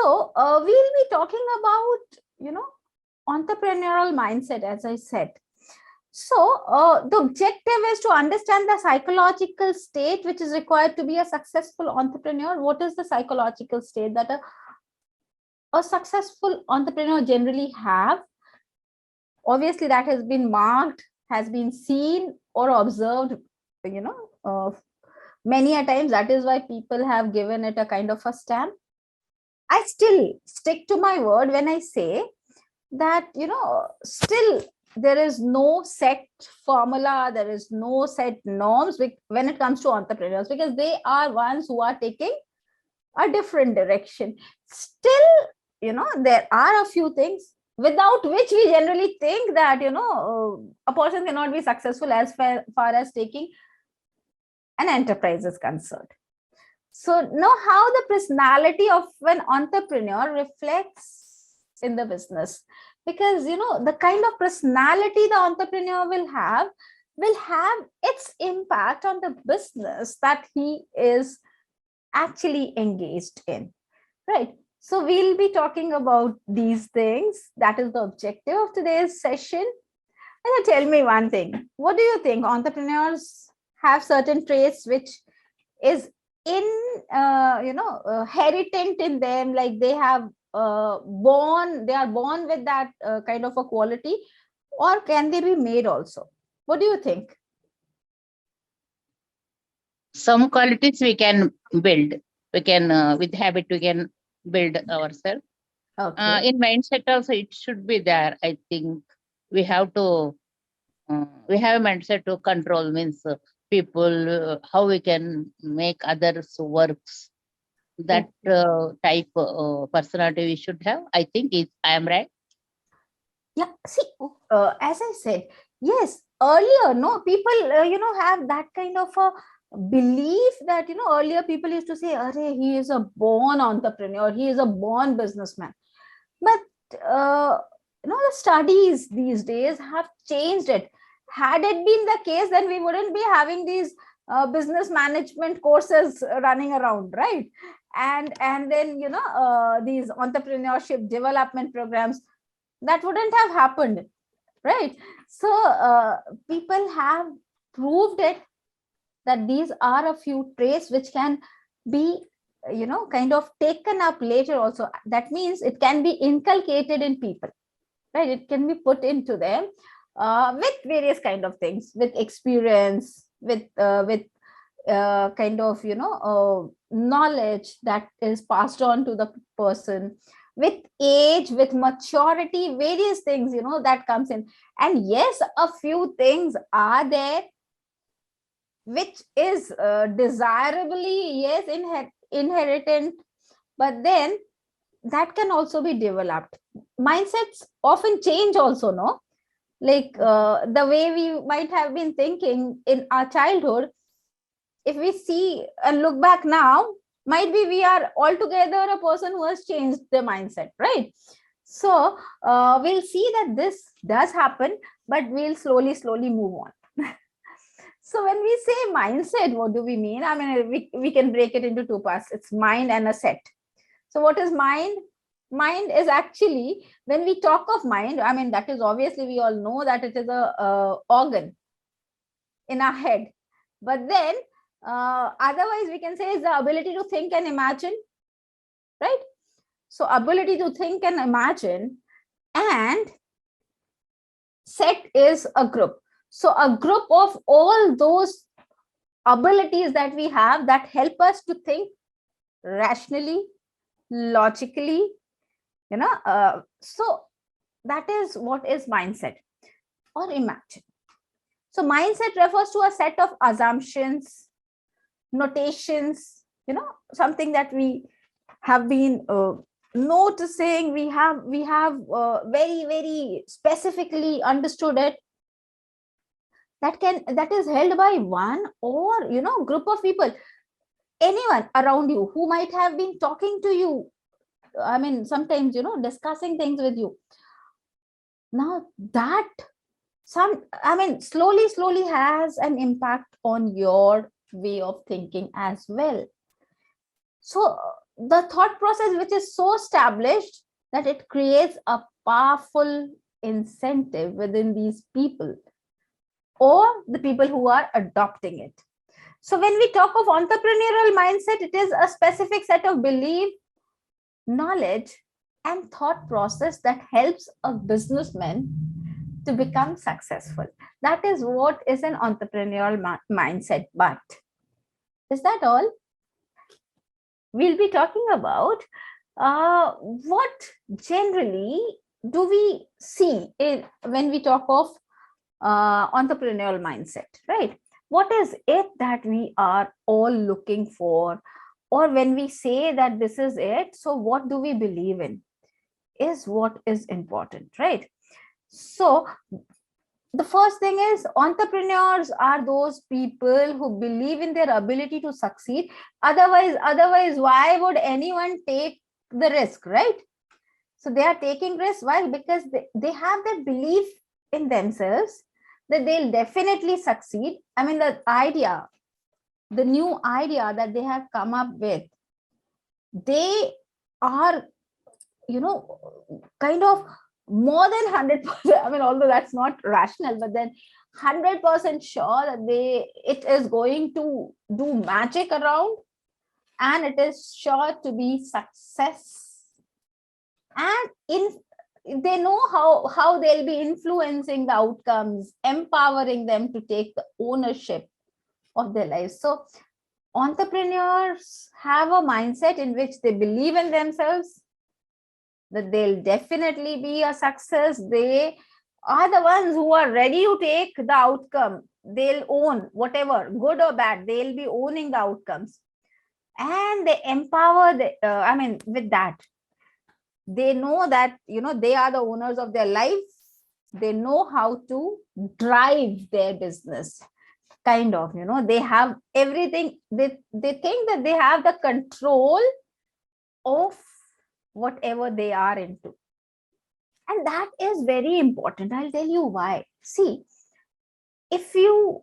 So we'll be talking about, entrepreneurial mindset, as I said. So the objective is to understand the psychological state which is required to be a successful entrepreneur. What is the psychological state that a successful entrepreneur generally have? Obviously, that has been marked, has been seen or observed, many a times. That is why people have given it a kind of a stamp. I still stick to my word when I say that, still there is no set formula, there is no set norms when it comes to entrepreneurs, because they are ones who are taking a different direction. Still, there are a few things without which we generally think that, a person cannot be successful as far as taking an enterprise is concerned. So know how the personality of an entrepreneur reflects in the business, because the kind of personality the entrepreneur will have its impact on the business that he is actually engaged in, right? So we'll be talking about these things. That is the objective of today's session. And tell me one thing, what do you think? Entrepreneurs have certain traits which is inherent in them, like they are born with that kind of a quality, or can they be made also? What do you think? Some qualities we can build. We can, with habit, we can build ourselves. Okay. In mindset also, it should be there. I think we have to, we have a mindset to control, means people, how we can make others works. That type personality we should have. I think I am right. Yeah, see, as I said, yes, earlier, no, people, have that kind of a belief that, earlier people used to say, Arey, he is a born entrepreneur, he is a born businessman. But, the studies these days have changed it. Had it been the case, then we wouldn't be having these business management courses running around, right? And then, these entrepreneurship development programs, that wouldn't have happened, right? So people have proved it, that these are a few traits which can be, kind of taken up later also. That means it can be inculcated in people, right? It can be put into them with various kind of things, with experience, with kind of knowledge that is passed on to the person, with age, with maturity, various things that comes in. And yes, a few things are there which is desirably, yes, inherent, but then that can also be developed. Mindsets often change also, no? Like the way we might have been thinking in our childhood, if we see and look back now, might be we are altogether a person who has changed their mindset, right? So we'll see that this does happen, but we'll slowly move on. So when we say mindset, what do we mean? I mean, we can break it into two parts. It's mind and a set. So what is mind? Mind is actually, when we talk of mind, I mean, that is obviously, we all know that it is a organ in our head. But then otherwise we can say is the ability to think and imagine, right? So ability to think and imagine, and set is a group. So a group of all those abilities that we have that help us to think rationally, logically, so that is what is mindset or imagine. So mindset refers to a set of assumptions, notations, something that we have been noticing, we have very specifically understood it, that is held by one or group of people, anyone around you who might have been talking to you, I mean, sometimes discussing things with you. Now that slowly has an impact on your way of thinking as well. So the thought process which is so established that it creates a powerful incentive within these people or the people who are adopting it. So when we talk of entrepreneurial mindset, it is a specific set of belief, knowledge, and thought process that helps a businessman to become successful. That is what is an entrepreneurial mindset. But is that all? We'll be talking about what generally do we see when we talk of entrepreneurial mindset, right? What is it that we are all looking for? Or when we say that this is it, so what do we believe in is what is important, right? So the first thing is entrepreneurs are those people who believe in their ability to succeed. Otherwise, why would anyone take the risk, right? So they are taking risks. Why? Because they have that belief in themselves that they'll definitely succeed. I mean, the new idea that they have come up with, they are, kind of more than 100%. I mean, although that's not rational, but then 100% sure that it is going to do magic around, and it is sure to be success. And they know how they'll be influencing the outcomes, empowering them to take the ownership of their lives. So entrepreneurs have a mindset in which they believe in themselves, that they'll definitely be a success. They are the ones who are ready to take the outcome. They'll own whatever, good or bad, they'll be owning the outcomes. And they empower with that, they know that they are the owners of their life. They know how to drive their business, kind of, they have everything. They think that they have the control of whatever they are into, and that is very important. I'll tell you why. See, if you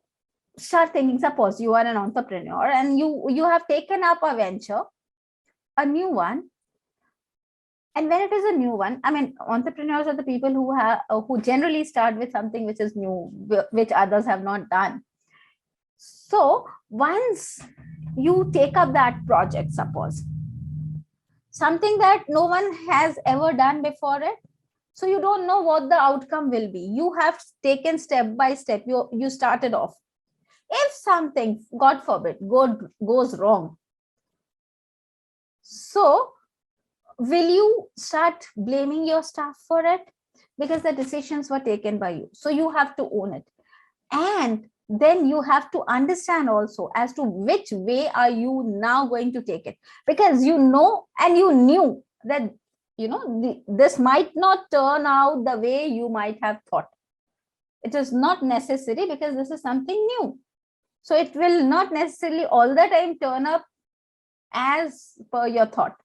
start thinking, suppose you are an entrepreneur and you have taken up a venture, a new one. And when it is a new one, I mean, entrepreneurs are the people who generally start with something which is new, which others have not done. So once you take up that project, suppose something that no one has ever done before it, so you don't know what the outcome will be. You have taken step by step. You started off. If something, God forbid, goes wrong, so will you start blaming your staff for it? Because the decisions were taken by you. So you have to own it. And then you have to understand also as to which way are you now going to take it. Because you knew that, this might not turn out the way you might have thought. It is not necessary because this is something new. So it will not necessarily all the time turn up as per your thought.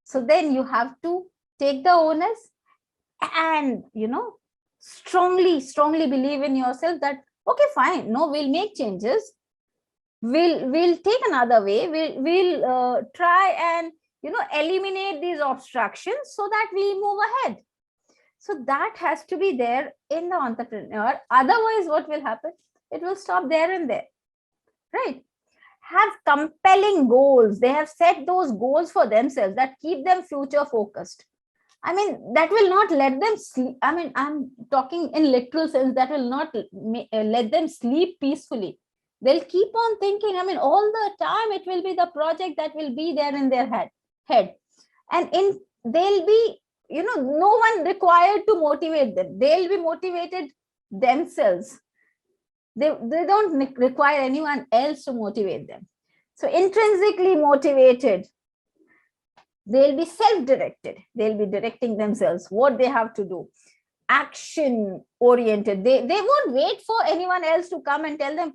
So then you have to take the onus and, strongly believe in yourself that, okay, fine, no, we'll make changes. We'll take another way. We'll try and, eliminate these obstructions so that we move ahead. So that has to be there in the entrepreneur. Otherwise, what will happen? It will stop there and there, right? Have compelling goals. They have set those goals for themselves that keep them future focused. I mean, that will not let them sleep. I mean, I'm talking in literal sense, that will not let them sleep peacefully. They'll keep on thinking. I mean, all the time it will be the project that will be there in their head. And they'll be, no one required to motivate them. They'll be motivated themselves. They don't require anyone else to motivate them. So intrinsically motivated, they'll be self-directed. They'll be directing themselves what they have to do. Action oriented. They won't wait for anyone else to come and tell them,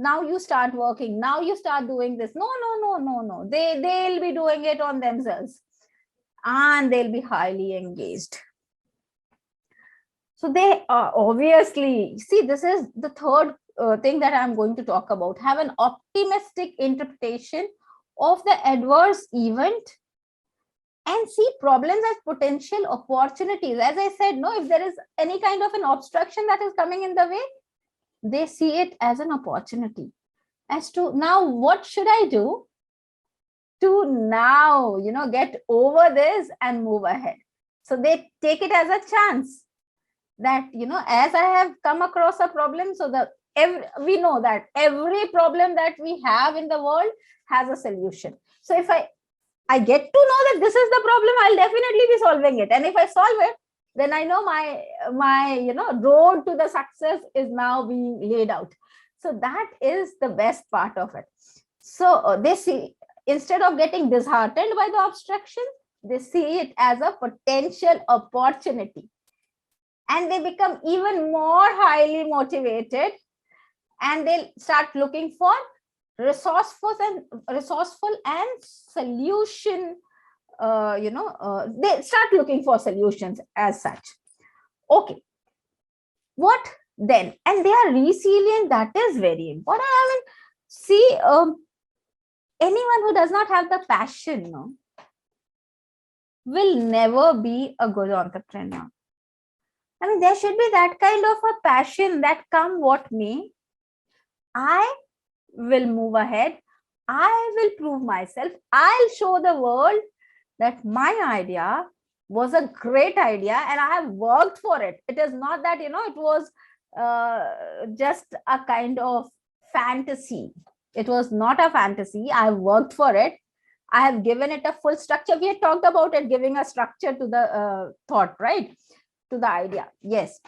now you start working, now you start doing this. No. They'll be doing it on themselves, and they'll be highly engaged. So they are obviously, see, this is the third thing that I'm going to talk about. Have an optimistic interpretation of the adverse event and see problems as potential opportunities. As I said, no, if there is any kind of an obstruction that is coming in the way, they see it as an opportunity, as to now what should I do to now, get over this and move ahead. So they take it as a chance that, as I have come across a problem, so we know that every problem that we have in the world has a solution. So if I get to know that this is the problem, I'll definitely be solving it. And if I solve it, then I know my road to the success is now being laid out. So that is the best part of it. So they see, instead of getting disheartened by the obstruction, they see it as a potential opportunity. And they become even more highly motivated, and they start looking for resourceful and solution. They start looking for solutions as such. Okay, what then? And they are resilient. That is very important. I mean, see, anyone who does not have the passion, will never be a good entrepreneur. I mean, there should be that kind of a passion that come what may, I will move ahead. I will prove myself. I'll show the world that my idea was a great idea and I have worked for it. It is not that, it was just a kind of fantasy. It was not a fantasy. I worked for it. I have given it a full structure. We had talked about it, giving a structure to the thought, right? To the idea. Yes.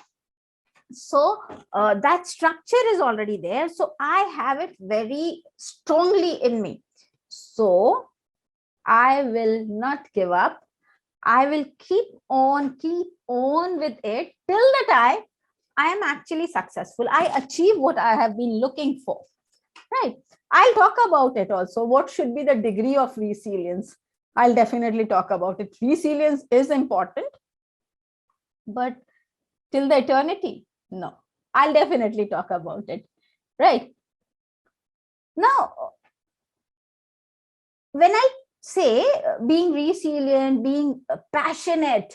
So that structure is already there. So I have it very strongly in me. So I will not give up. I will keep on with it till the time I am actually successful. I achieve what I have been looking for. Right. I'll talk about it also. What should be the degree of resilience? I'll definitely talk about it. Resilience is important, but till the eternity, no. I'll definitely talk about it. Right. Now, when I say being resilient, being passionate,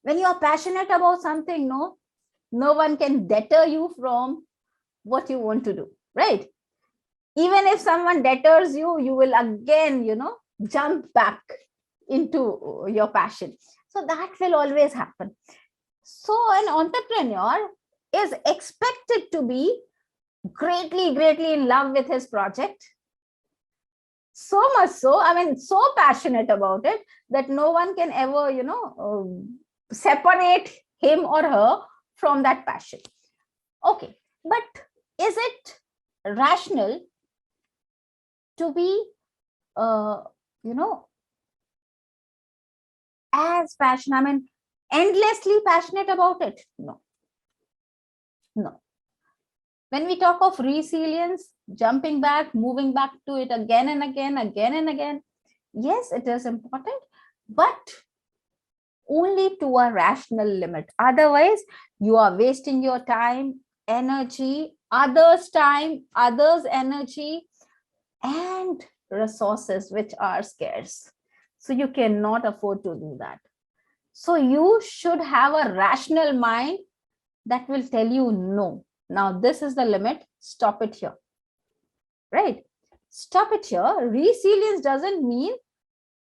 when you are passionate about something, no one can deter you from what you want to do, right? Even if someone deters you, you will again, jump back into your passion. So that will always happen. So an entrepreneur is expected to be greatly in love with his project. So much so, I mean, so passionate about it that no one can ever, separate him or her from that passion. Okay, but is it rational to be, as passionate, I mean, endlessly passionate about it? No. When we talk of resilience, jumping back, moving back to it again and again, yes, it is important, but only to a rational limit. Otherwise, you are wasting your time, energy, others' time, others' energy, and resources which are scarce. So you cannot afford to do that. So you should have a rational mind that will tell you no. Now this is the limit. Stop it here. Right? Stop it here. Resilience doesn't mean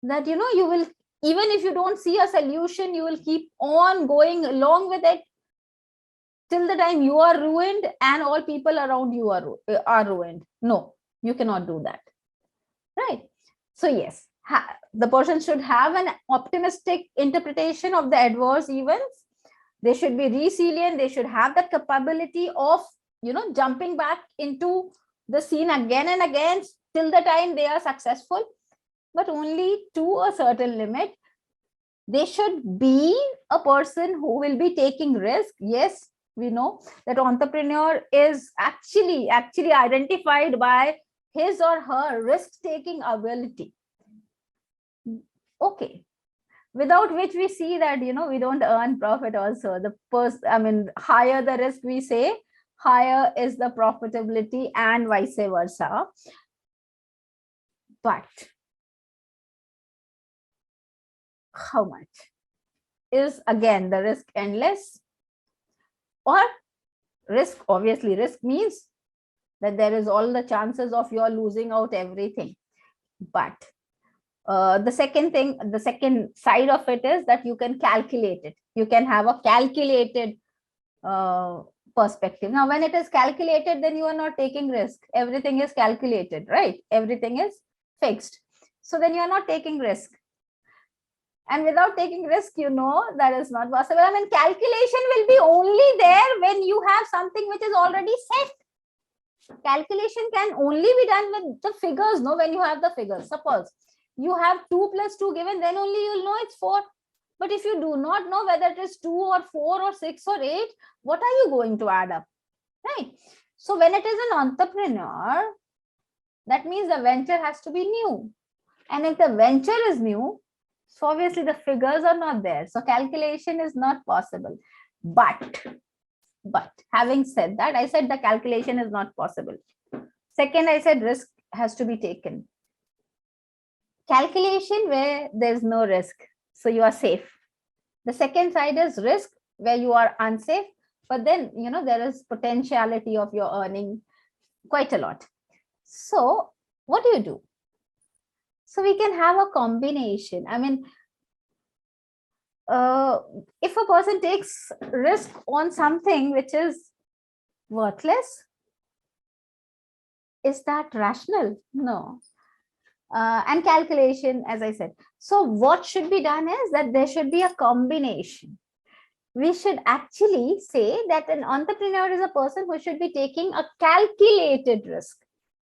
that you will, even if you don't see a solution, you will keep on going along with it till the time you are ruined and all people around you are ruined. No, you cannot do that. Right? So yes, the person should have an optimistic interpretation of the adverse events. They should be resilient. They should have the capability of, jumping back into the scene again and again till the time they are successful, but only to a certain limit. They should be a person who will be taking risk. Yes, we know that entrepreneur is actually identified by his or her risk-taking ability. Okay. Without which we see that, we don't earn profit also. Higher the risk we say, higher is the profitability and vice versa. But How much? Is again the risk endless? Or risk, obviously risk means that there is all the chances of your losing out everything. But the second side of it is that you can calculate it. You can have a calculated perspective. Now, when it is calculated, then you are not taking risk. Everything is calculated, right? Everything is fixed. So then you are not taking risk. And without taking risk, that is not possible. I mean, calculation will be only there when you have something which is already set. Calculation can only be done with the figures, no? When you have the figures. Suppose you have 2 plus 2 given, then only you'll know it's 4. But if you do not know whether it is 2 or 4 or 6 or 8, what are you going to add up? Right? So when it is an entrepreneur, that means the venture has to be new. And if the venture is new, so obviously the figures are not there. So calculation is not possible. But having said that, I said the calculation is not possible. Second, I said risk has to be taken. Calculation where there's no risk, so you are safe. The second side is risk where you are unsafe, but then there is potentiality of your earning quite a lot. So what do? So we can have a combination. I mean, if a person takes risk on something which is worthless, is that rational? No. And calculation, as I said. So what should be done is that there should be a combination. We should actually say that an entrepreneur is a person who should be taking a calculated risk,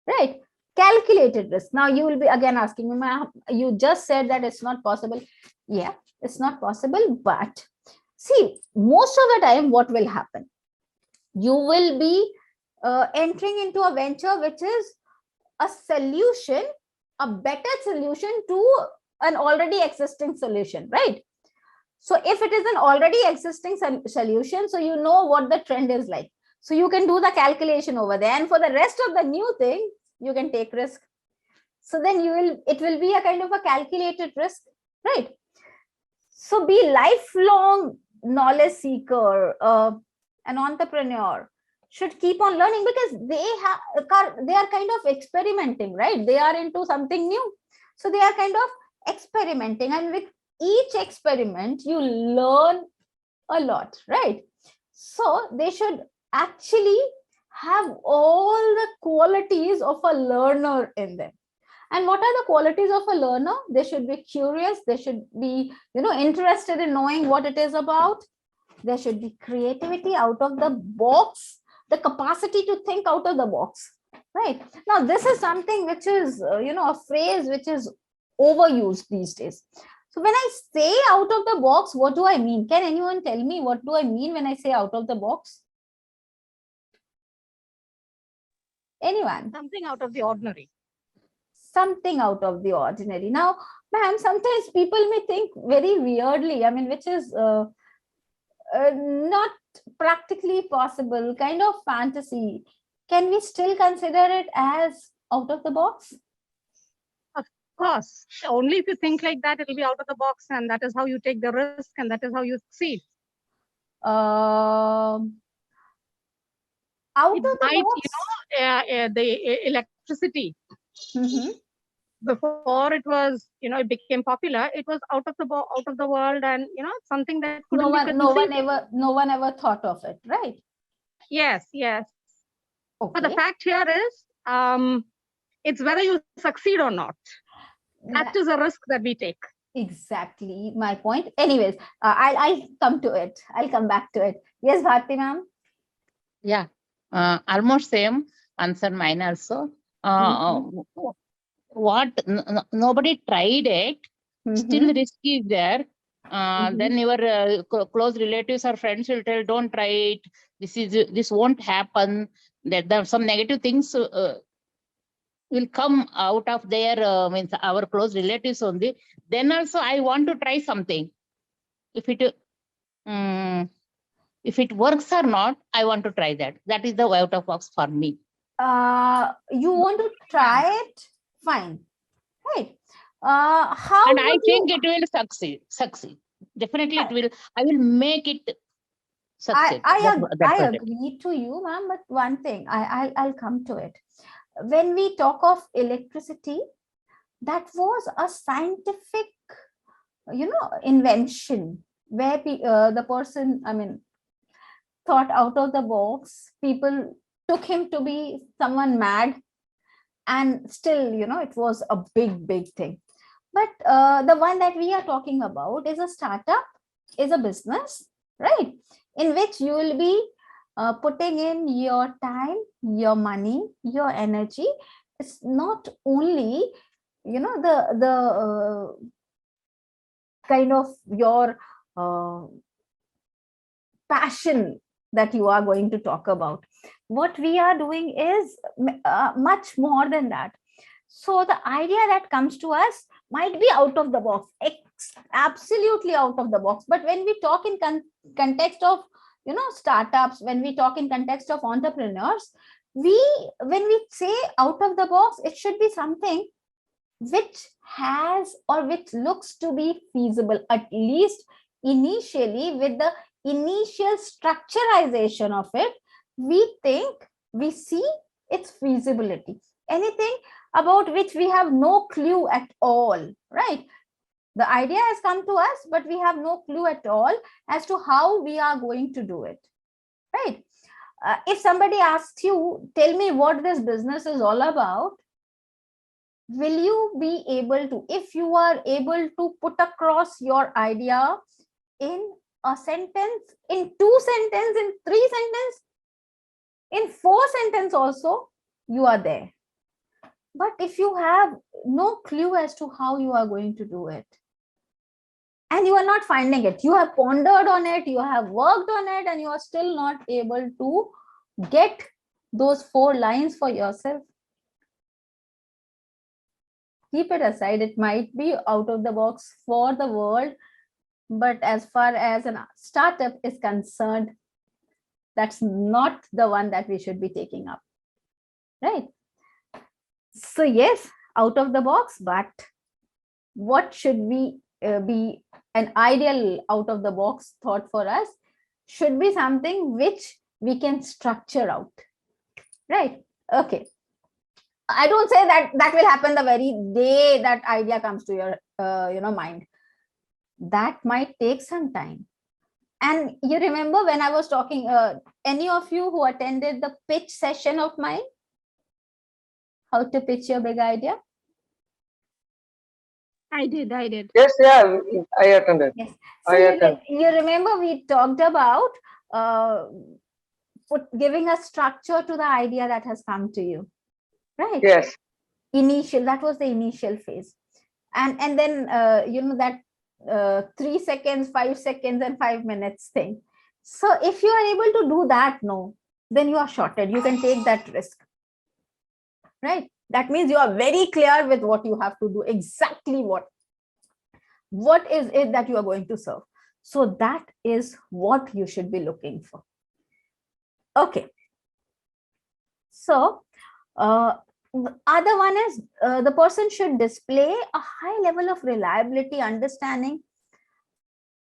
right? Calculated risk. Now you will be again asking me, you just said that it's not possible. Yeah, it's not possible. But see, most of the time, what will happen? You will be entering into a venture which is a solution, a better solution to an already existing solution, right? So if it is an already existing solution, so you know what the trend is like. So you can do the calculation over there. And for the rest of the new thing, you can take risk. So then it will be a kind of a calculated risk, right? So be lifelong knowledge seeker, an entrepreneur should keep on learning, because they are kind of experimenting, right? They are into something new. So they are kind of experimenting, and with each experiment, you learn a lot, right? So they should actually have all the qualities of a learner in them. And what are the qualities of a learner? They should be curious. They should be, interested in knowing what it is about. There should be creativity, out of the box, the capacity to think out of the box, right? Now, this is something which is, a phrase which is overused these days. So when I say out of the box, what do I mean? Can anyone tell me what do I mean when I say out of the box? Anyone? Something out of the ordinary. Something out of the ordinary. Now, ma'am, sometimes people may think very weirdly, I mean, which is not practically possible, kind of fantasy. Can we still consider it as out of the box? Of course. Only if you think like that, it'll be out of the box, and that is how you take the risk, and that is how you succeed. Out It of the might, box. the electricity. Before it was, it became popular. It was out of the world, and something that no one ever thought of it, right? Yes. Okay. But the fact here is, it's whether you succeed or not. That is a risk that we take. Exactly my point. Anyways, I'll come to it. I'll come back to it. Yes, Bharti ma'am. Yeah, almost same answer mine also. What nobody tried it, still risk is there. Then your close relatives or friends will tell, don't try it, this won't happen, that some negative things will come out of their means our close relatives only. Then also I want to try something. If it works or not, I want to try that. That is the out of box for me. You want to try it? Fine. Right. How And I would you? think it will succeed. Definitely it will. I will make it succeed, that I project. agree to you, ma'am. But one thing, I'll come to it. When we talk of electricity, that was a scientific, invention where the person, I mean, thought out of the box. People took him to be someone mad, and still, it was a big thing. But the one that we are talking about is a startup, is a business, right? In which you will be putting in your time, your money, your energy. It's not only, the kind of your uh, passion that you are going to talk about. What we are doing is much more than that. So the idea that comes to us might be out of the box, absolutely out of the box. But when we talk in context of, startups, when we talk in context of entrepreneurs, we when we say out of the box, it should be something which has or which looks to be feasible, at least initially. With the initial structurization of it, we think, we see its feasibility. Anything about which we have no clue at all, right? The idea has come to us, but we have no clue at all as to how we are going to do it, right? If somebody asks you, tell me what this business is all about, will you be able to, if you are able to put across your idea in a sentence, in 2 sentences, in 3 sentences, in 4 sentences also, you are there. But if you have no clue as to how you are going to do it, and you are not finding it, you have pondered on it, you have worked on it, and you are still not able to get those 4 lines for yourself, keep it aside. It might be out of the box for the world, but as far as a startup is concerned, that's not the one that we should be taking up, right? So yes, out of the box, but what should we be an ideal out of the box thought for us should be something which we can structure out, right? Okay, I don't say that that will happen the very day that idea comes to your mind. That might take some time. And you remember when I was talking, any of you who attended the pitch session of mine, how to pitch your big idea? I did. Yes, yeah, I attended. Yes. So I attended. you remember we talked about uh, giving a structure to the idea that has come to you, right? Yes, Initial, that was the initial phase. And then, that 3 seconds, 5 seconds, and 5 minutes thing. So if you are able to do that, no, then you are shorted. You can take that risk, right? That means you are very clear with what you have to do, exactly what is it that you are going to serve. So that is what you should be looking for. Okay. So the other one is the person should display a high level of reliability, understanding,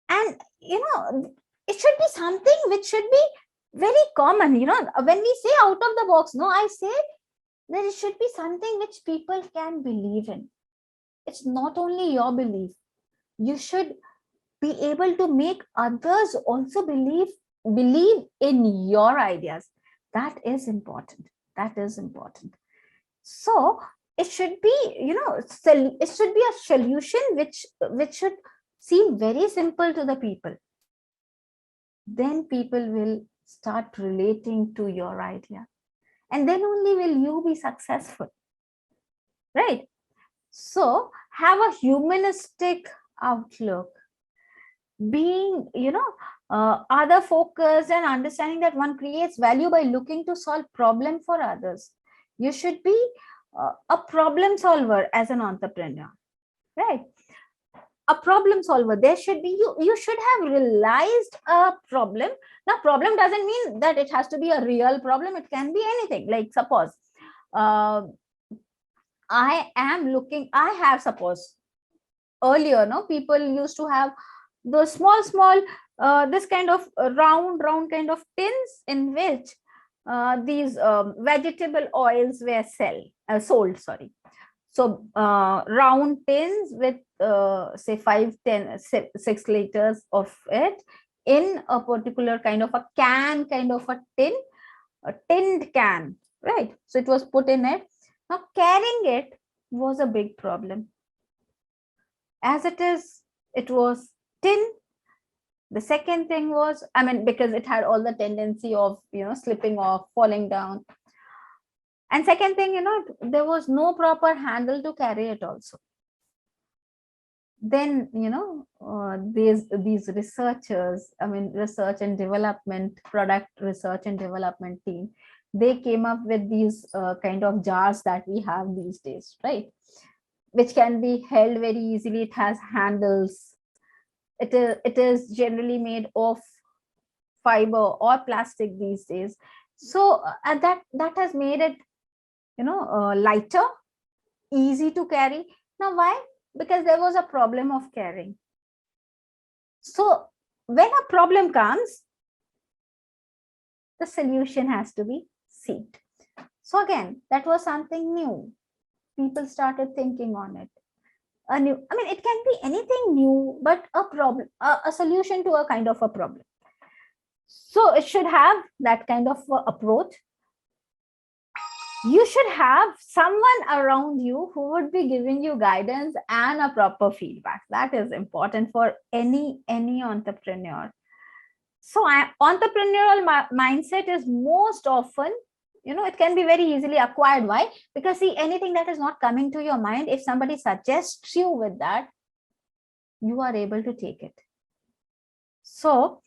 and it should be something which should be very common. When we say out of the box, no, I say that it should be something which people can believe in. It's not only your belief. You should be able to make others also believe in your ideas. That is important. So it should be, it should be a solution which should seem very simple to the people. Then people will start relating to your idea, and then only will you be successful, right? So have a humanistic outlook, being other focused, and understanding that one creates value by looking to solve problem for others. You should be a problem solver as an entrepreneur, right? A problem solver. There should be, you should have realized a problem. Now problem doesn't mean that it has to be a real problem. It can be anything. Like suppose I have, suppose, earlier, no, people used to have those small this kind of round kind of tins in which these vegetable oils were sold, sorry. So round tins with say 6 liters of it in a particular kind of a can, kind of a tinned can, right? So it was put in it. Now carrying it was a big problem. As it was tin. The second thing was, I mean, because it had all the tendency of, slipping off, falling down. And second thing, there was no proper handle to carry it also. Then, these researchers, I mean, research and development, product research and development team, they came up with these kind of jars that we have these days, right? Which can be held very easily. It has handles. It is generally made of fiber or plastic these days. So that has made it, lighter, easy to carry. Now why? Because there was a problem of carrying. So when a problem comes, the solution has to be seen. So again, that was something new. People started thinking on it. A new, I mean, it can be anything new, but a problem, a solution to a kind of a problem. So it should have that kind of approach. You should have someone around you who would be giving you guidance and a proper feedback. That is important for any entrepreneur. So entrepreneurial mindset is most often, it can be very easily acquired. Why? Because see, anything that is not coming to your mind, if somebody suggests you with that, you are able to take it. So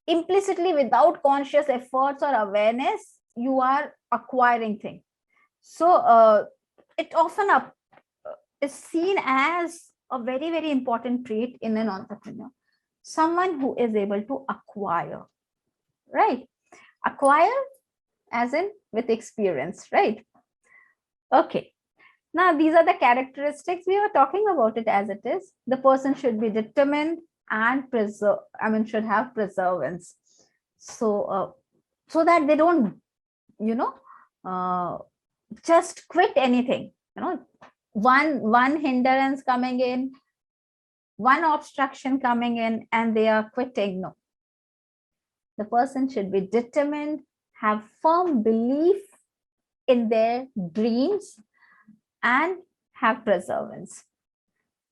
implicitly, without conscious efforts or awareness, you are acquiring things. So it often is seen as a very, very important trait in an entrepreneur. Someone who is able to acquire, right? Acquire as in with experience, right? Okay. Now, these are the characteristics. We were talking about it as it is. The person should be determined and should have perseverance. So, so that they don't, just quit anything. One hindrance coming in, one obstruction coming in, and they are quitting. No. The person should be determined, have firm belief in their dreams, and have perseverance,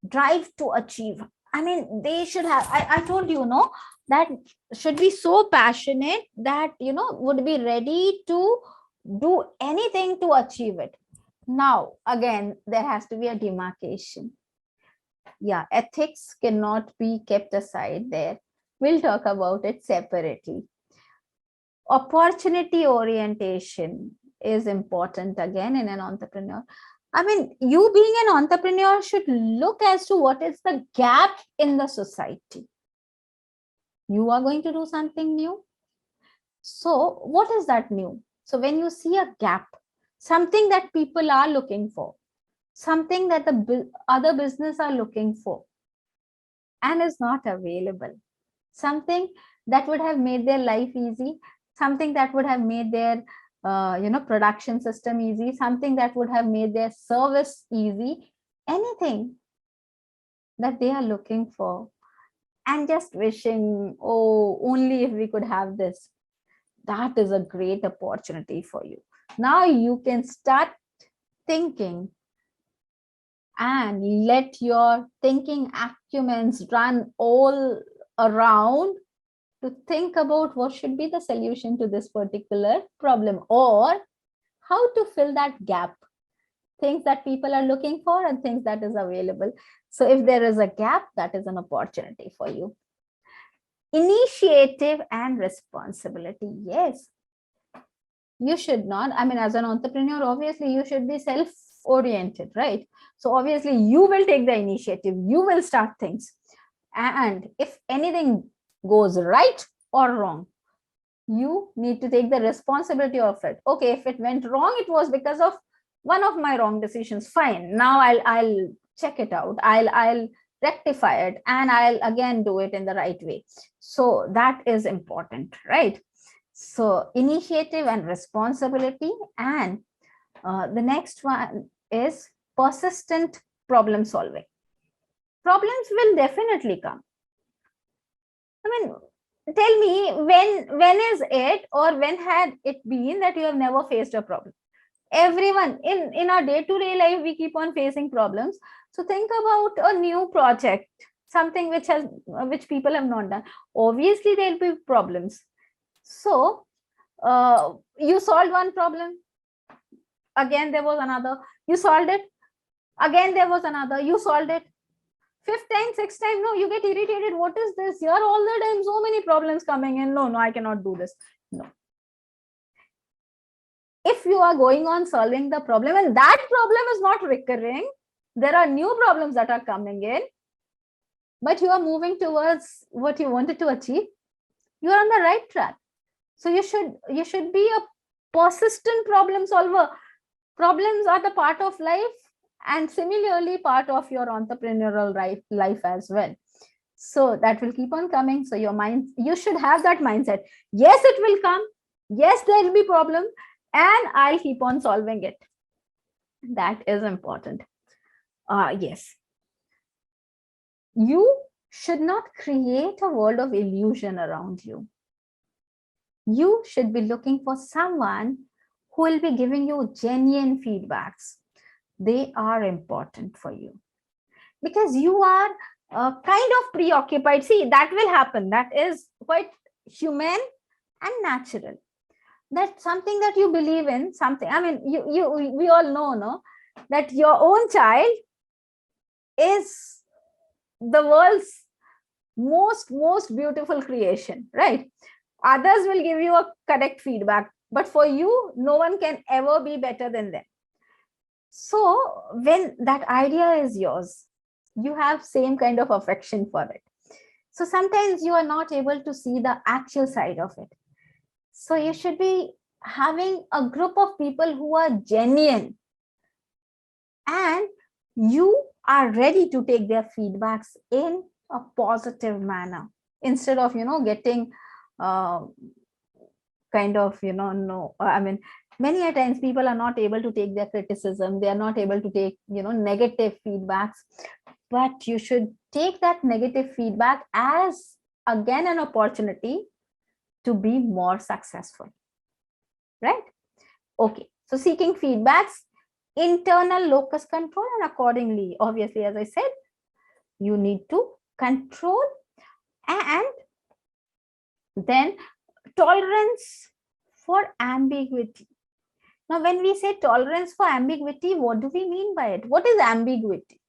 drive to achieve. I mean, they should have, I told you, that should be so passionate that, would be ready to do anything to achieve it. Now, again, there has to be a demarcation. Yeah, ethics cannot be kept aside there. We'll talk about it separately. Opportunity orientation is important again in an entrepreneur. I mean, you being an entrepreneur should look as to what is the gap in the society. You are going to do something new. So what is that new? So when you see a gap, something that people are looking for, something that the other business are looking for and is not available, something that would have made their life easy, something that would have made their production system easy, something that would have made their service easy, anything that they are looking for and just wishing, oh, only if we could have this. That is a great opportunity for you. Now you can start thinking and let your thinking acumens run all around to think about what should be the solution to this particular problem, or how to fill that gap, things that people are looking for and things that is available. So if there is a gap, that is an opportunity for you. Initiative and responsibility. Yes, you should not, I mean, as an entrepreneur, obviously you should be self-oriented, right? So obviously you will take the initiative, you will start things. And if anything goes right or wrong, you need to take the responsibility of it. Okay, if it went wrong, it was because of one of my wrong decisions. Fine. Now I'll check it out. I'll rectify it, and I'll again do it in the right way. So that is important, right? So initiative and responsibility. And the next one is persistent problem solving. Problems will definitely come. I mean, tell me, when is it, or when had it been that you have never faced a problem? Everyone in our day-to-day life, we keep on facing problems. So think about a new project, something which people have not done. Obviously there'll be problems. So you solved one problem, again there was another, you solved it, again there was another, you solved it, fifth time, sixth time, no, you get irritated. What is this here? All the time so many problems coming in. No, I cannot do this. No. If you are going on solving the problem and that problem is not recurring, there are new problems that are coming in, but you are moving towards what you wanted to achieve, you are on the right track. So you should be a persistent problem solver. Problems are the part of life, and similarly part of your entrepreneurial life as well. So that will keep on coming. So your mind, you should have that mindset. Yes, it will come. Yes, there will be problem, and I'll keep on solving it. That is important. Yes. You should not create a world of illusion around you. You should be looking for someone who will be giving you genuine feedbacks. They are important for you because you are kind of preoccupied. See, that will happen. That is quite human and natural. That's something that you believe in, something. I mean, we all know, no, that your own child is the world's most beautiful creation, right? Others will give you a correct feedback, but for you, no one can ever be better than them. So when that idea is yours, you have same kind of affection for it. So sometimes you are not able to see the actual side of it. So you should be having a group of people who are genuine, and you are ready to take their feedbacks in a positive manner, instead of getting kind of no, I mean, many a times people are not able to take their criticism, they are not able to take negative feedbacks, but you should take that negative feedback as again an opportunity to be more successful, right? Okay, so seeking feedbacks, internal locus control, and accordingly, obviously, as I said, you need to control. And then tolerance for ambiguity. Now, when we say tolerance for ambiguity, what do we mean by it? What is ambiguity?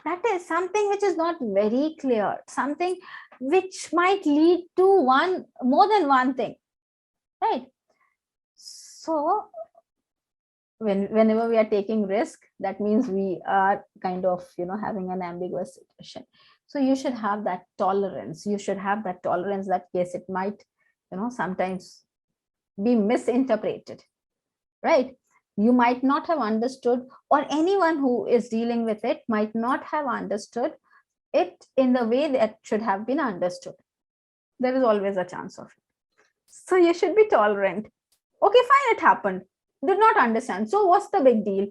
That is something which is not very clear, something which might lead to more than one thing, right? So whenever we are taking risk, that means we are kind of having an ambiguous situation. So you should have that tolerance. You should have that tolerance that yes, it might sometimes be misinterpreted, right? You might not have understood, or anyone who is dealing with it might not have understood it in the way that should have been understood. There is always a chance of it. So you should be tolerant. Okay, fine, it happened. Did not understand. So what's the big deal?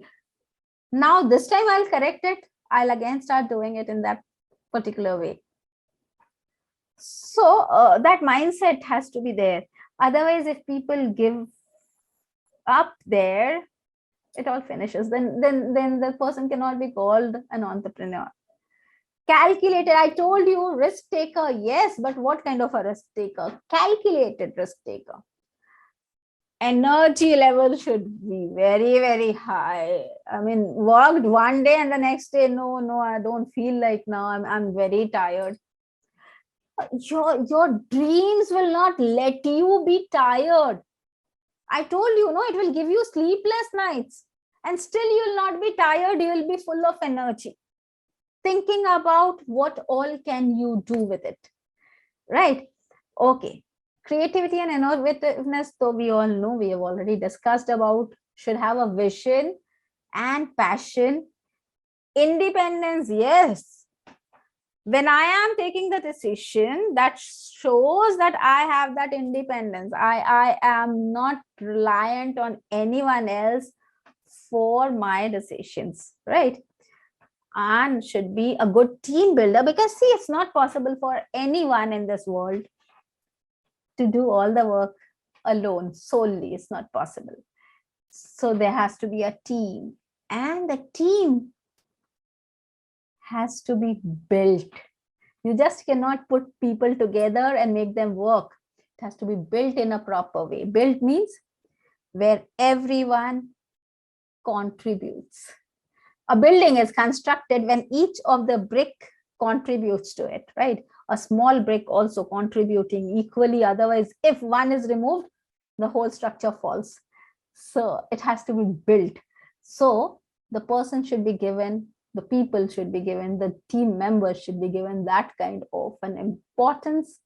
Now this time I'll correct it. I'll again start doing it in that particular way. So that mindset has to be there. Otherwise, if people give up there, it all finishes. Then the person cannot be called an entrepreneur. Calculated, I told you, risk taker, yes, but what kind of a risk taker? Calculated risk taker. Energy level should be very, very high. I mean, worked one day and the next day, no, I don't feel like now. I'm very tired. Your dreams will not let you be tired. I told you, it will give you sleepless nights, and still you will not be tired. You will be full of energy, thinking about what all can you do with it, right? Okay. Creativity and innovativeness, though we all know, we have already discussed about, should have a vision and passion Independence, yes. When I am taking the decision, that shows that I have that independence. I am not reliant on anyone else for my decisions, right? And should be a good team builder, because see, it's not possible for anyone in this world to do all the work alone solely. It's not possible. So there has to be a team, and the team has to be built. You just cannot put people together and make them work. It has to be built in a proper way. Built means where everyone contributes. A building is constructed when each of the brick contributes to it, right? A small brick also contributing equally. Otherwise, if one is removed, the whole structure falls. So it has to be built. So the person should be given, the people should be given, the team members should be given that kind of an importance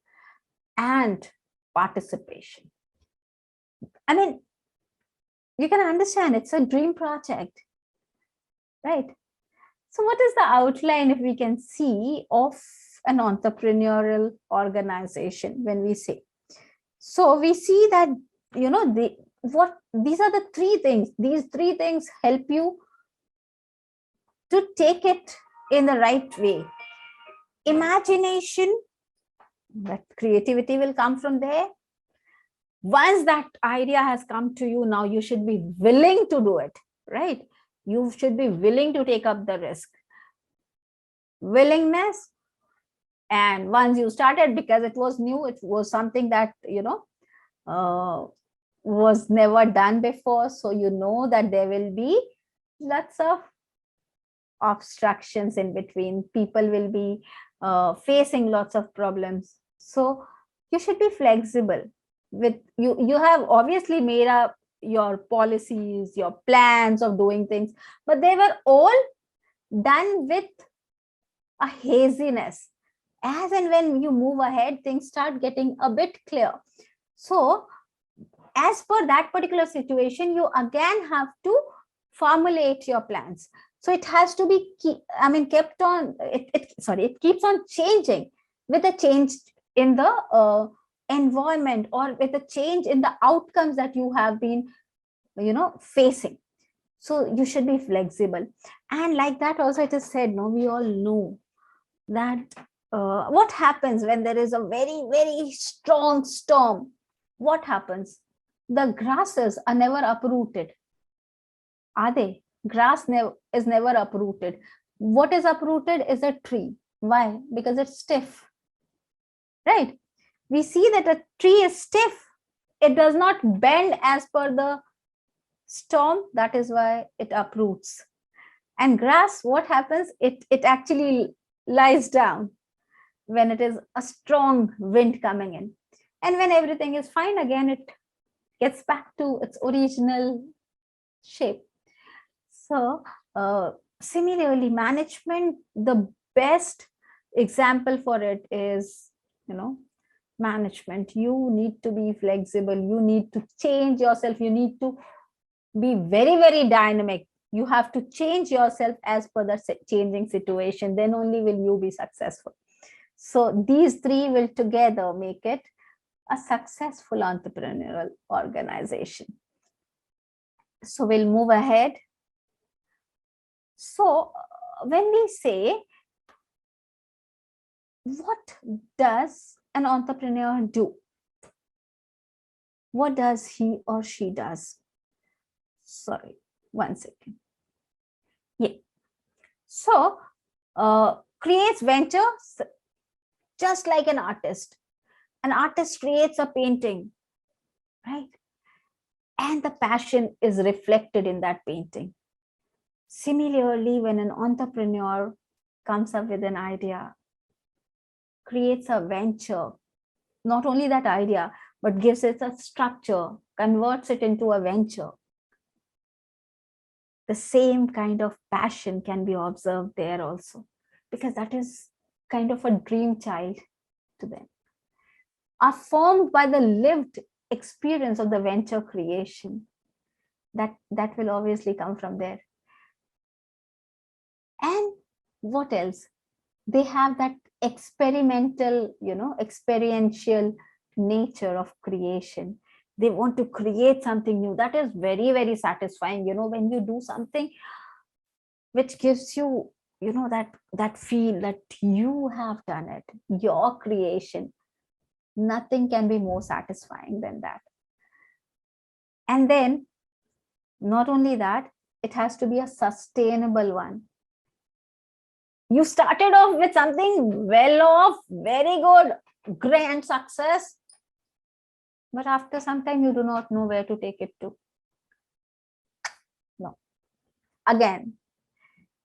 and participation. I mean, you can understand it's a dream project, right? So what is the outline, if we can see, of an entrepreneurial organization when we say? So we see that, you know, these are the three things. These three things help you to take it in the right way. Imagination, that creativity will come from there. Once that idea has come to you, now you should be willing to do it, right? You should be willing to take up the risk. Willingness. And once you started, because it was new, it was something that, you know, was never done before. So you know that there will be lots of obstructions in between. People will be facing lots of problems. So you should be flexible. With you have obviously made up your policies, your plans of doing things, but they were all done with a haziness. As and when you move ahead, things start getting a bit clear. So as per that particular situation, you again have to formulate your plans. So it has to be kept on, it keeps on changing with a change in the environment, or with a change in the outcomes that you have been, you know, facing. So you should be flexible. And like that also it is said, no, we all know that what happens when there is a very, very strong storm? What happens? The grasses are never uprooted. Are they? Grass is never uprooted. What is uprooted is a tree. Why? Because it's stiff, right? We see that a tree is stiff. It does not bend as per the storm. That is why it uproots. And grass, what happens? It actually lies down when it is a strong wind coming in. And when everything is fine again, it gets back to its original shape. So similarly, management, the best example for it is, you know, management. You need to be flexible. You need to change yourself. You need to be very, very dynamic. You have to change yourself as per the changing situation. Then only will you be successful. So these three will together make it a successful entrepreneurial organization. So we'll move ahead. So when we say, what does an entrepreneur do? What does he or she does? Sorry, 1 second. Yeah. So creates ventures, just like an artist. An artist creates a painting, right? And the passion is reflected in that painting. Similarly, when an entrepreneur comes up with an idea, creates a venture, not only that idea, but gives it a structure, converts it into a venture, the same kind of passion can be observed there also, because that is kind of a dream child to them, affirmed by the lived experience of the venture creation. That will obviously come from there. And what else? They have that experimental, experiential nature of creation. They want to create something new. That is very, very satisfying, when you do something which gives you, that feel that you have done it, your creation. Nothing can be more satisfying than that. And then, not only that, it has to be a sustainable one. You started off with something well off, very good, grand success, but after some time you do not know where to take it to. No. Again,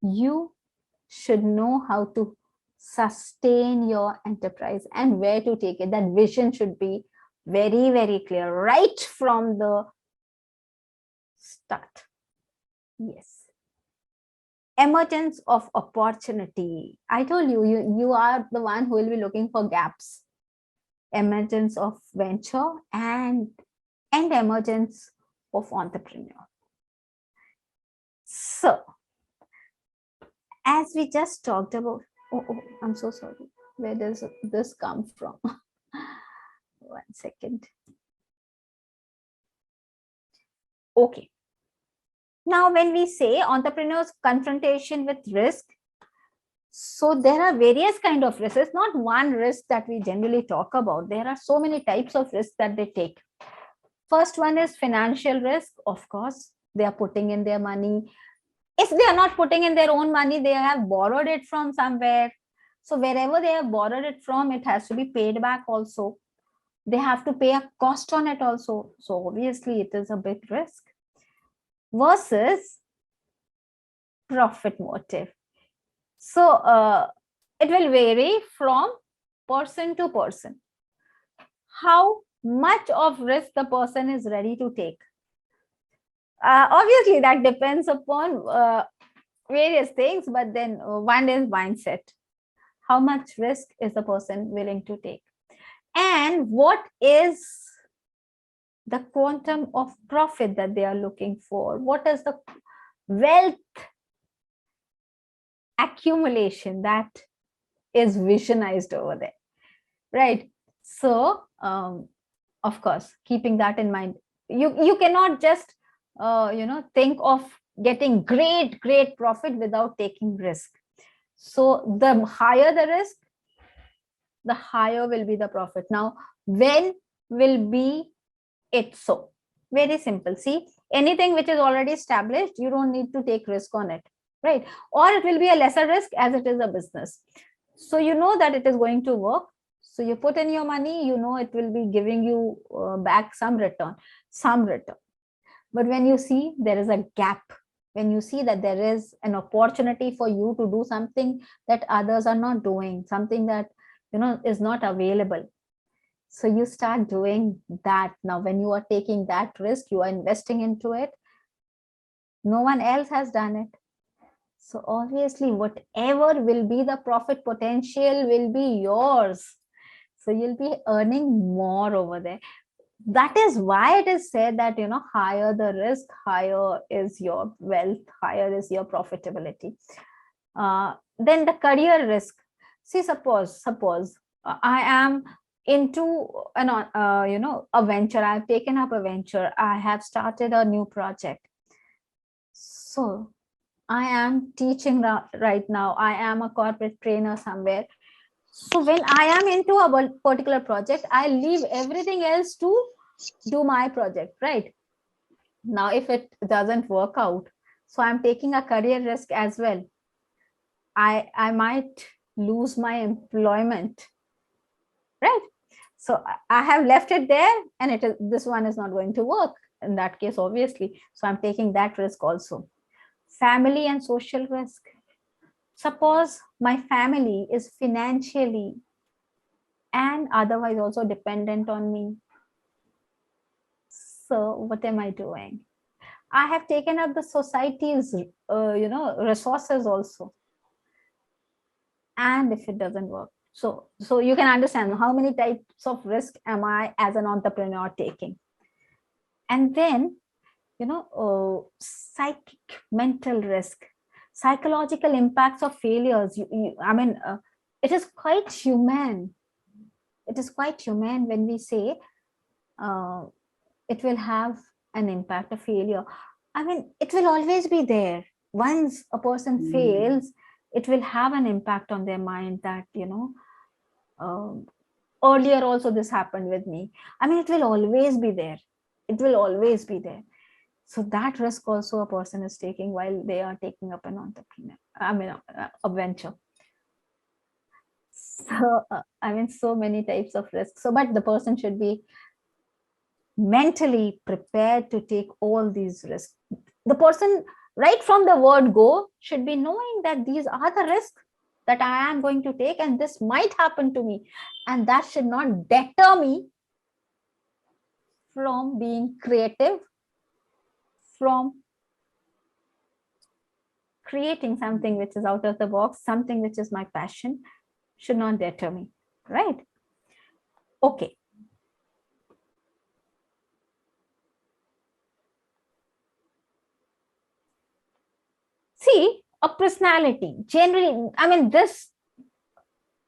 you should know how to sustain your enterprise and where to take it. That vision should be very, very clear right from the start. Yes. Emergence of opportunity. I told you, you are the one who will be looking for gaps. Emergence of venture and emergence of entrepreneur. So, as we just talked about, I'm so sorry. Where does this come from? 1 second. Okay. Now, when we say entrepreneurs confrontation with risk, so there are various kind of risks. It's not one risk that we generally talk about. There are so many types of risks that they take. First one is financial risk. Of course, they are putting in their money. If they are not putting in their own money, they have borrowed it from somewhere. So wherever they have borrowed it from, it has to be paid back also. They have to pay a cost on it also. So obviously it is a big risk. Versus profit motive. So it will vary from person to person. How much of risk the person is ready to take. Obviously, that depends upon various things, but then one is mindset. How much risk is the person willing to take? And what is the quantum of profit that they are looking for? What is the wealth accumulation that is visionized over there, right? So, of course, keeping that in mind, you cannot just think of getting great profit without taking risk. So the higher the risk, the higher will be the profit. Now, when will be it so? Very simple. See, anything which is already established, you don't need to take risk on it, right? Or it will be a lesser risk as it is a business. So you know that it is going to work. So you put in your money, you know it will be giving you back some return. But when you see there is a gap, when you see that there is an opportunity for you to do something that others are not doing, something that is not available, so you start doing that. Now when you are taking that risk, you are investing into it, no one else has done it. So obviously whatever will be the profit potential will be yours. So you'll be earning more over there. That is why it is said that, higher the risk, higher is your wealth, higher is your profitability. Then the career risk. See, suppose I am into a venture. I've taken up a venture. I have started a new project. So I am teaching right now. I am a corporate trainer somewhere. So when I am into a particular project, I leave everything else to do my project, right? Now, if it doesn't work out, so I'm taking a career risk as well. I might lose my employment, right? So I have left it there, and this one is not going to work in that case, obviously. So I'm taking that risk also. Family and social risk. Suppose my family is financially and otherwise also dependent on me. So what am I doing? I have taken up the society's, resources also. And if it doesn't work, so you can understand how many types of risk am I as an entrepreneur taking. And then, psychic mental risk. Psychological impacts of failures. It is quite human. It is quite human when we say uh, it will have an impact of failure. I mean, it will always be there. Once a person fails, it will have an impact on their mind that, um, earlier also this happened with me. I mean, it will always be there. It will always be there. So that risk also a person is taking while they are taking up an a venture. So so many types of risks. So, but the person should be mentally prepared to take all these risks. The person, right from the word go, should be knowing that these are the risks that I am going to take, and this might happen to me, and that should not deter me from being creative, from creating something which is out of the box, something which is my passion, should not deter me, right? Okay. See, a personality, generally,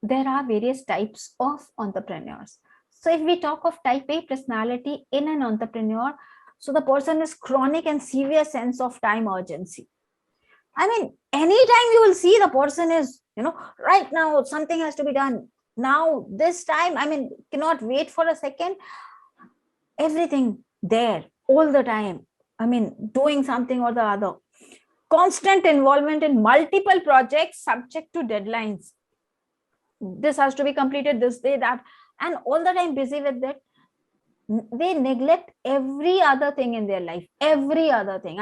there are various types of entrepreneurs. So if we talk of type A personality in an entrepreneur, so the person is chronic and severe sense of time urgency. I mean, anytime you will see the person is, right now something has to be done. Now, this time, cannot wait for a second. Everything there all the time. Doing something or the other. Constant involvement in multiple projects subject to deadlines. This has to be completed this day, that, and all the time busy with that. They neglect every other thing in their life, every other thing.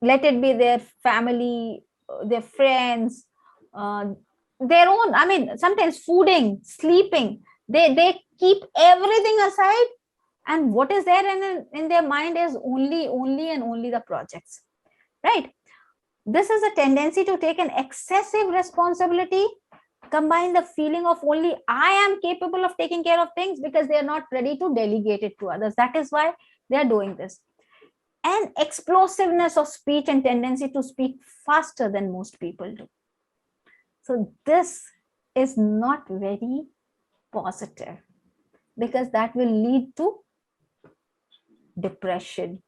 Let it be their family, their friends, their own, sometimes fooding, sleeping. They keep everything aside, and what is there in their mind is only and only the projects, right? This is a tendency to take an excessive responsibility, combine the feeling of only I am capable of taking care of things, because they are not ready to delegate it to others. That is why they are doing this. And explosiveness of speech and tendency to speak faster than most people do. So this is not very positive, because that will lead to depression.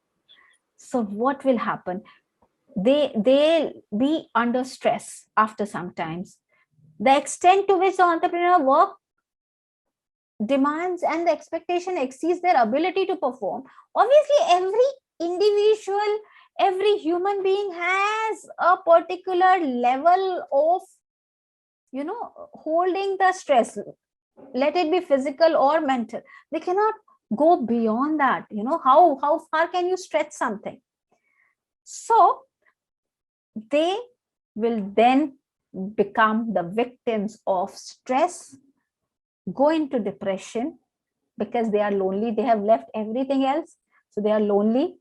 So what will happen? They'll be under stress after some times. The extent to which the entrepreneur work demands and the expectation exceeds their ability to perform. Obviously, every individual, every human being has a particular level of, holding the stress, let it be physical or mental. They cannot go beyond that. How far can you stretch something? So they will then become the victims of stress, go into depression, because they are lonely. They have left everything else, so they are lonely.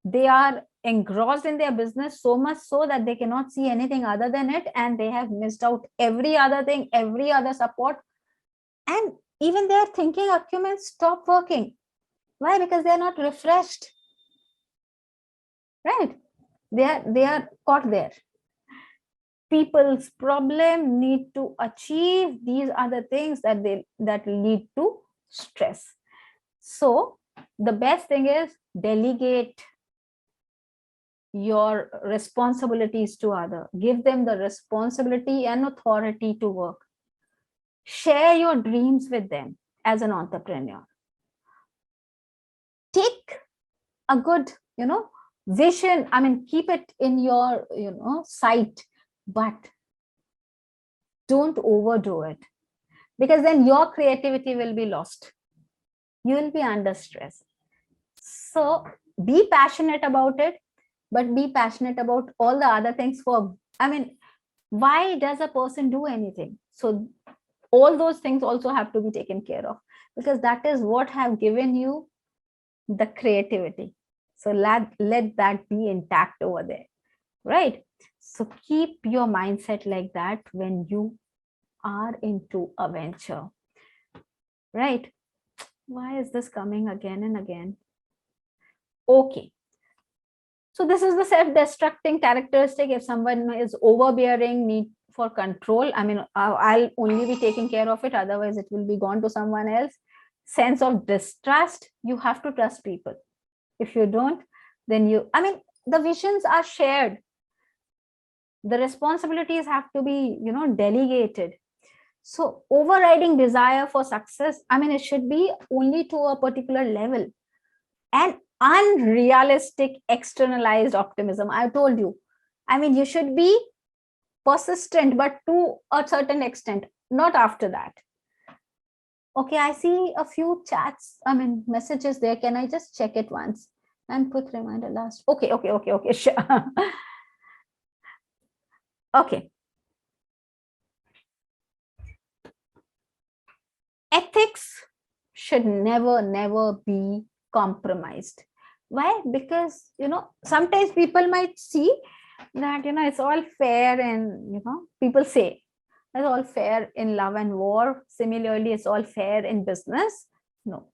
They are engrossed in their business so much so that they cannot see anything other than it, and they have missed out every other thing, every other support, and even their thinking acumen stop working. Why? Because they are not refreshed, right? They are caught there. People's problem need to achieve these other things that lead to stress. So the best thing is delegate your responsibilities to other. Give them the responsibility and authority to work. Share your dreams with them as an entrepreneur. Take a good, vision. Keep it in your, sight, but don't overdo it, because then your creativity will be lost. You will be under stress. So be passionate about it, but be passionate about all the other things. Why does a person do anything? So all those things also have to be taken care of, because that is what have given you the creativity. So let that be intact over there, right? So keep your mindset like that when you are into a venture, right? Why is this coming again and again? Okay. So this is the self-destructing characteristic. If someone is overbearing, need for control, I mean, I'll only be taking care of it, otherwise it will be gone to someone else. Sense of distrust, you have to trust people. If you don't, then I mean, the visions are shared. The responsibilities have to be, delegated. So overriding desire for success, I mean, it should be only to a particular level. And unrealistic externalized optimism, I told you, I mean, you should be persistent, but to a certain extent, not after that. Okay, I see a few chats, I mean, messages there. Can I just check it once and put reminder last? Okay, sure. Okay. Ethics should never be compromised. Why? Because, sometimes people might see that, it's all fair, and, people say it's all fair in love and war. Similarly, it's all fair in business. No.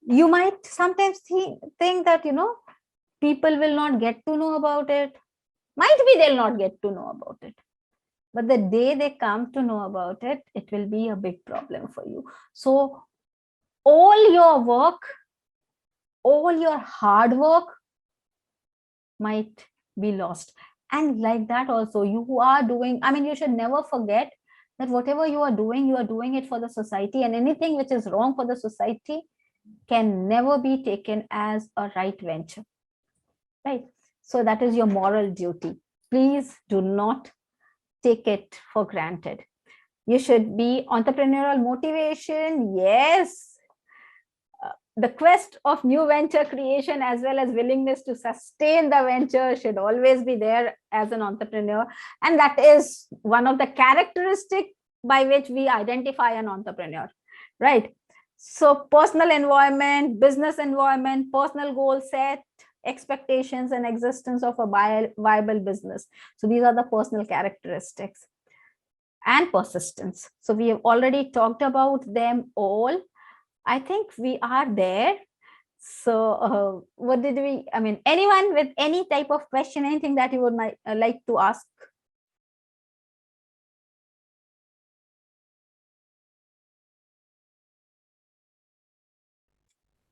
You might sometimes think that, people will not get to know about it. Might be they'll not get to know about it. But the day they come to know about it, it will be a big problem for you. So all your work, all your hard work might be lost. And like that also, you are doing, I mean, you should never forget that whatever you are doing it for the society, and anything which is wrong for the society can never be taken as a right venture, right? So that is your moral duty. Please do not take it for granted. You should be entrepreneurial motivation, yes. The quest of new venture creation as well as willingness to sustain the venture should always be there as an entrepreneur. And that is one of the characteristics by which we identify an entrepreneur, right? So personal environment, business environment, personal goal set, expectations, and existence of a viable business. So these are the personal characteristics. And persistence. So we have already talked about them all. I think we are there. So what did we, I mean, anyone with any type of question, anything that you would like to ask?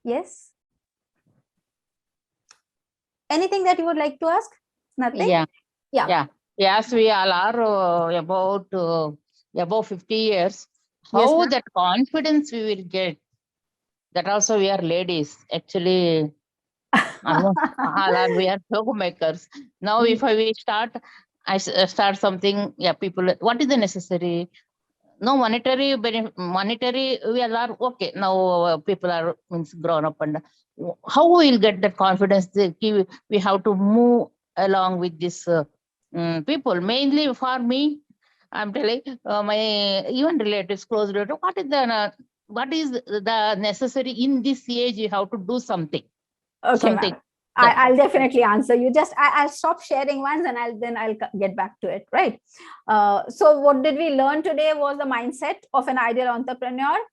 Yes. Anything that you would like to ask? Nothing? Yeah. Yes, we all are above 50 years. How Yes, that confidence we will get? That also we are ladies. Actually, almost all are, we are makers. Now, if we start, start something, people, what is the necessary? No monetary monetary, we all are okay. Now people are means grown up, and how we will get that confidence? We have to move along with this people. Mainly for me, I'm telling my even relatives, close relatives, what is the necessary in this age? You have to do something. Okay, Something. I'll definitely answer you. Just I'll stop sharing once, and I'll get back to it. Right. So what did we learn today was the mindset of an ideal entrepreneur.